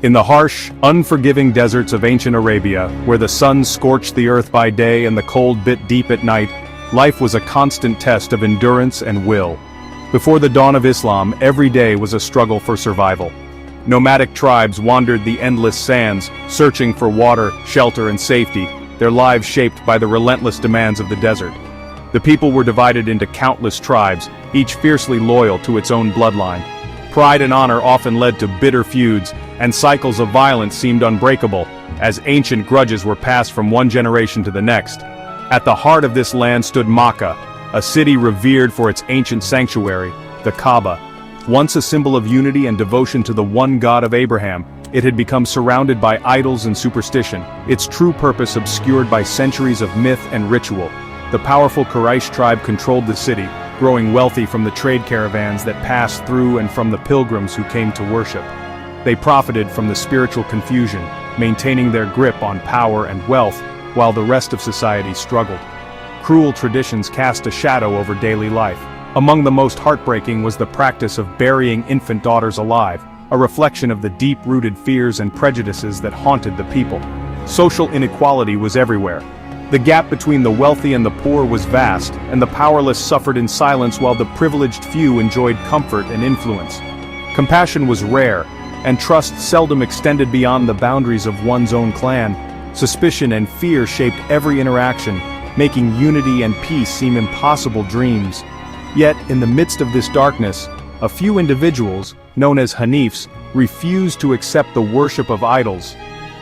In the harsh, unforgiving deserts of ancient Arabia, where the sun scorched the earth by day and the cold bit deep at night, life was a constant test of endurance and will. Before the dawn of Islam, every day was a struggle for survival. Nomadic tribes wandered the endless sands, searching for water, shelter, and safety, their lives shaped by the relentless demands of the desert. The people were divided into countless tribes, each fiercely loyal to its own bloodline. Pride and honor often led to bitter feuds, and cycles of violence seemed unbreakable, as ancient grudges were passed from one generation to the next. At the heart of this land stood Makkah, a city revered for its ancient sanctuary, the Kaaba. Once a symbol of unity and devotion to the one God of Abraham, it had become surrounded by idols and superstition, its true purpose obscured by centuries of myth and ritual. The powerful Quraysh tribe controlled the city, growing wealthy from the trade caravans that passed through and from the pilgrims who came to worship. They profited from the spiritual confusion, maintaining their grip on power and wealth, while the rest of society struggled. Cruel traditions cast a shadow over daily life. Among the most heartbreaking was the practice of burying infant daughters alive, a reflection of the deep-rooted fears and prejudices that haunted the people. Social inequality was everywhere. The gap between the wealthy and the poor was vast, and the powerless suffered in silence while the privileged few enjoyed comfort and influence. Compassion was rare, and trust seldom extended beyond the boundaries of one's own clan. Suspicion and fear shaped every interaction, making unity and peace seem impossible dreams. Yet, in the midst of this darkness, a few individuals, known as Hanifs, refused to accept the worship of idols.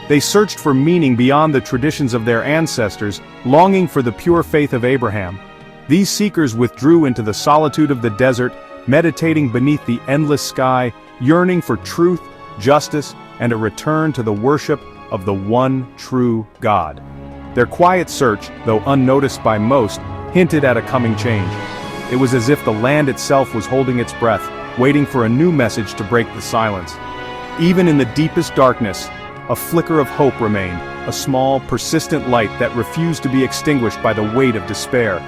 They searched for meaning beyond the traditions of their ancestors, longing for the pure faith of Abraham. These seekers withdrew into the solitude of the desert, meditating beneath the endless sky, yearning for truth, justice, and a return to the worship of the one true God. Their quiet search, though unnoticed by most, hinted at a coming change. It was as if the land itself was holding its breath, waiting for a new message to break the silence. Even in the deepest darkness, a flicker of hope remained, a small, persistent light that refused to be extinguished by the weight of despair.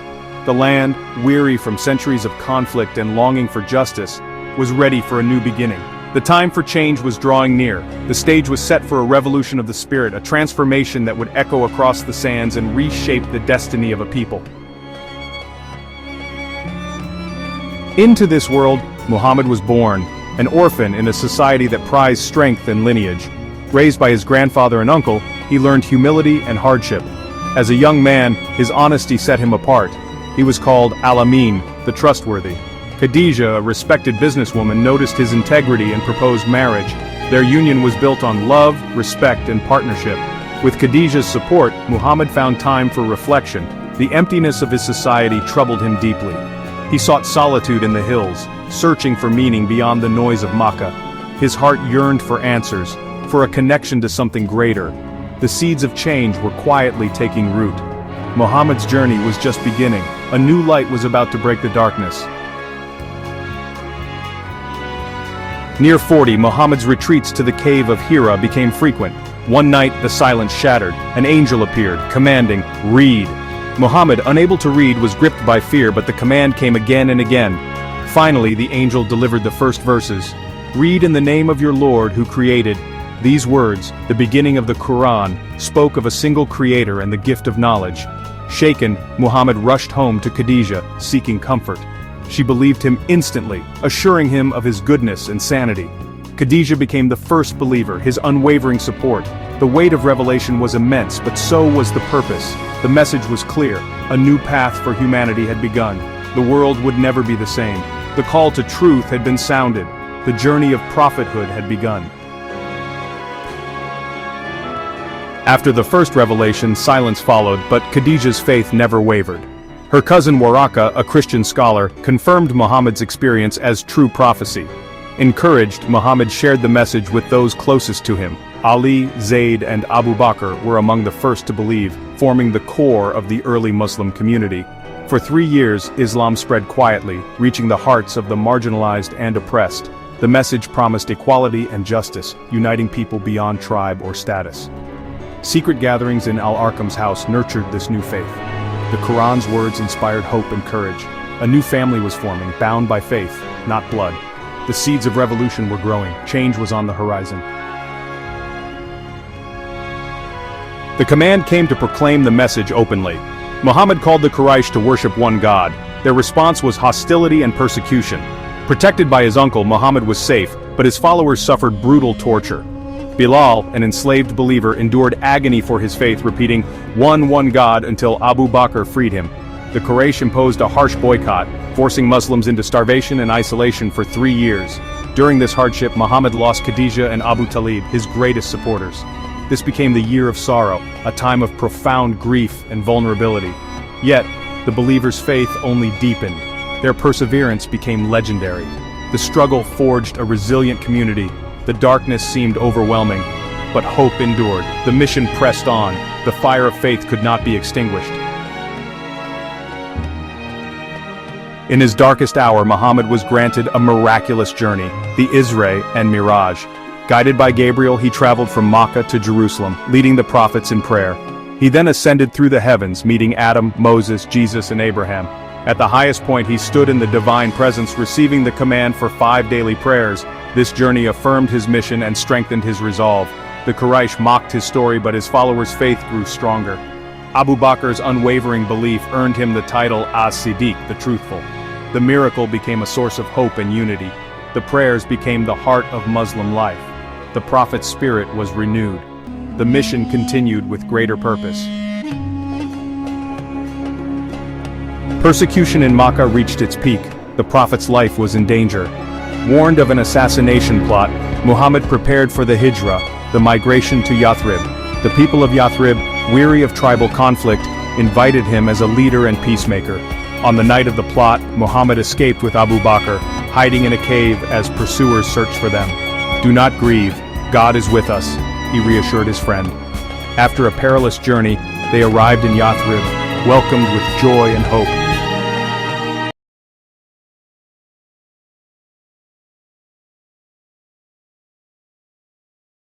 The land, weary from centuries of conflict and longing for justice, was ready for a new beginning. The time for change was drawing near. The stage was set for a revolution of the spirit, a transformation that would echo across the sands and reshape the destiny of a people. Into this world, Muhammad was born, an orphan in a society that prized strength and lineage. Raised by his grandfather and uncle, he learned humility and hardship. As a young man, his honesty set him apart. He was called Al-Amin, the trustworthy. Khadija, a respected businesswoman, noticed his integrity and proposed marriage. Their union was built on love, respect, and partnership. With Khadija's support, Muhammad found time for reflection. The emptiness of his society troubled him deeply. He sought solitude in the hills, searching for meaning beyond the noise of Makkah. His heart yearned for answers, for a connection to something greater. The seeds of change were quietly taking root. Muhammad's journey was just beginning. A new light was about to break the darkness. Near 40, Muhammad's retreats to the cave of Hira became frequent. One night, the silence shattered. An angel appeared, commanding, "Read." Muhammad, unable to read, was gripped by fear, but the command came again and again. Finally, the angel delivered the first verses. "Read in the name of your Lord who created." These words, the beginning of the Qur'an, spoke of a single creator and the gift of knowledge. Shaken, Muhammad rushed home to Khadija, seeking comfort. She believed him instantly, assuring him of his goodness and sanity. Khadija became the first believer, his unwavering support. The weight of revelation was immense, but so was the purpose. The message was clear. A new path for humanity had begun. The world would never be the same. The call to truth had been sounded. The journey of prophethood had begun. After the first revelation, silence followed, but Khadija's faith never wavered. Her cousin Waraka, a Christian scholar, confirmed Muhammad's experience as true prophecy. Encouraged, Muhammad shared the message with those closest to him. Ali, Zayd, and Abu Bakr were among the first to believe, forming the core of the early Muslim community. For 3 years, Islam spread quietly, reaching the hearts of the marginalized and oppressed. The message promised equality and justice, uniting people beyond tribe or status. Secret gatherings in Al-Arkam's house nurtured this new faith. The Quran's words inspired hope and courage. A new family was forming, bound by faith, not blood. The seeds of revolution were growing. Change was on the horizon. The command came to proclaim the message openly. Muhammad called the Quraysh to worship one God. Their response was hostility and persecution. Protected by his uncle, Muhammad was safe, but his followers suffered brutal torture. Bilal, an enslaved believer, endured agony for his faith, repeating, one God, until Abu Bakr freed him. The Quraysh imposed a harsh boycott, forcing Muslims into starvation and isolation for 3 years. During this hardship, Muhammad lost Khadija and Abu Talib, his greatest supporters. This became the year of sorrow, a time of profound grief and vulnerability. Yet, the believers' faith only deepened. Their perseverance became legendary. The struggle forged a resilient community. The darkness seemed overwhelming, but hope endured. The mission pressed on. The fire of faith could not be extinguished. In his darkest hour, Muhammad was granted a miraculous journey, the Isra and Miraj. Guided by Gabriel, he traveled from Makkah to Jerusalem, leading the prophets in prayer. He then ascended through the heavens, meeting Adam, Moses, Jesus, and Abraham. At the highest point, he stood in the divine presence, receiving the command for 5 daily prayers. This journey affirmed his mission and strengthened his resolve. The Quraysh mocked his story, but his followers' faith grew stronger. Abu Bakr's unwavering belief earned him the title As-Siddiq, the Truthful. The miracle became a source of hope and unity. The prayers became the heart of Muslim life. The prophet's spirit was renewed. The mission continued with greater purpose. Persecution in Makkah reached its peak. The prophet's life was in danger. Warned of an assassination plot, Muhammad prepared for the Hijrah, the migration to Yathrib. The people of Yathrib, weary of tribal conflict, invited him as a leader and peacemaker. On the night of the plot, Muhammad escaped with Abu Bakr, hiding in a cave as pursuers searched for them. "Do not grieve, God is with us," he reassured his friend. After a perilous journey, they arrived in Yathrib, welcomed with joy and hope.